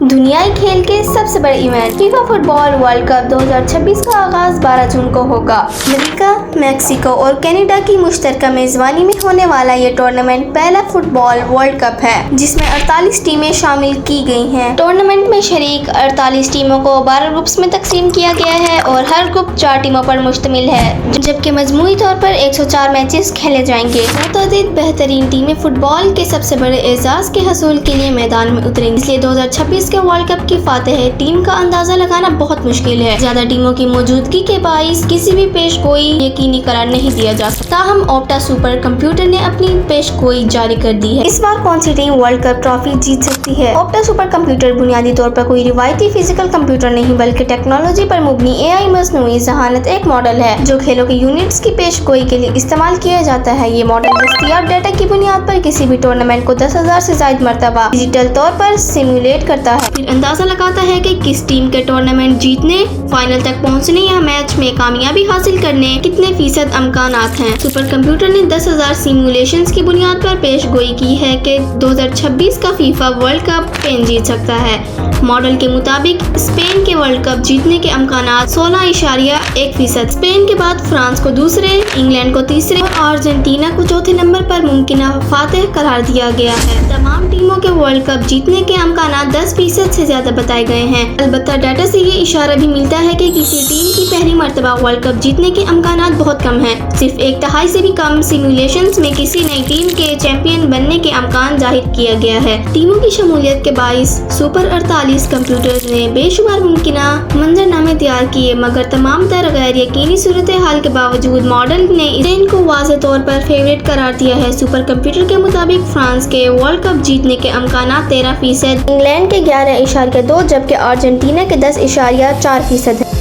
دنیائی کھیل کے سب سے بڑے ایونٹ فیفا فٹ بال ورلڈ کپ 2026 کا آغاز 12 جون کو ہوگا۔ امریکہ، میکسیکو اور کینیڈا کی مشترکہ میزبانی میں ہونے والا یہ ٹورنامنٹ پہلا فٹ بال ورلڈ کپ ہے جس میں 48 ٹیمیں شامل کی گئی ہیں۔ ٹورنامنٹ میں شریک 48 ٹیموں کو 12 گروپس میں تقسیم کیا گیا ہے اور ہر گروپ 4 ٹیموں پر مشتمل ہے، جبکہ مجموعی طور پر 104 میچز کھیلے جائیں گے۔ متعدد بہترین ٹیمیں فٹ بال کے سب سے بڑے اعزاز کے حصول کے لیے میدان میں اتریں گی، اس لیے 2026 کے ورلڈ کپ کی فاتح ٹیم کا اندازہ لگانا بہت مشکل ہے۔ زیادہ ٹیموں کی موجودگی کے باعث کسی بھی پیش گوئی یقینی قرار نہیں دیا جا سکتا۔ تاہم آپٹا سپر کمپیوٹر نے اپنی پیش گوئی جاری کر دی ہے۔ اس بار کون سی ٹیم ورلڈ کپ ٹرافی جیت سکتی ہے؟ آپٹا سپر کمپیوٹر بنیادی طور پر کوئی روایتی فزیکل کمپیوٹر نہیں بلکہ ٹیکنالوجی پر مبنی AI مصنوعی ذہانت ایک ماڈل ہے جو کھیلوں کے یونٹس کی پیش گوئی کے لیے استعمال کیا جاتا ہے۔ یہ ماڈل دستیاب ڈیٹا کی بنیاد پر کسی بھی ٹورنامنٹ کو 10,000 سے زائد مرتبہ ڈیجیٹل طور پر سیمولیٹ کرتا ہے، پھر اندازہ لگاتا ہے کہ کس ٹیم کے ٹورنامنٹ جیتنے، فائنل تک پہنچنے یا میچ میں کامیابی حاصل کرنے کتنے فیصد امکانات ہیں۔ سپر کمپیوٹر نے 10,000 سیمولیشنز کی بنیاد پر پیش گوئی کی ہے کہ 2026 کا فیفا ورلڈ کپ اسپین جیت سکتا ہے۔ ماڈل کے مطابق اسپین کے ورلڈ کپ جیتنے کے امکانات 16.1%۔ اسپین کے بعد فرانس کو دوسرے، انگلینڈ کو تیسرے اور ارجنٹینا کو چوتھے نمبر پر ممکنہ فاتح قرار دیا گیا ہے۔ تمام ٹیموں کے ورلڈ کپ جیتنے کے امکانات 10% سے زیادہ بتائے گئے ہیں۔ البتہ ڈیٹا سے یہ اشارہ بھی ملتا ہے کہ کسی ٹیم کی پہلی مرتبہ ورلڈ کپ جیتنے کے امکانات بہت کم ہیں۔ صرف 1/3 سے بھی کم سیمولیشنز میں کسی نئی ٹیم کے چیمپئن بننے کے امکان ظاہر کیا گیا ہے۔ ٹیموں کی شمولیت کے باعث سپر 48 کمپیوٹرز نے بے شمار ممکنہ منظرنامے تیار کیے، مگر تمام تر غیر یقینی صورتحال کے باوجود ماڈل نے اسپین کو واضح طور پر فیورٹ قرار دیا ہے۔ سپر کمپیوٹر کے مطابق فرانس کے ورلڈ کپ جیتنے کے امکانات 13%، انگلینڈ کے 11.2 جبکہ ارجنٹینا کے 10.4% ہیں۔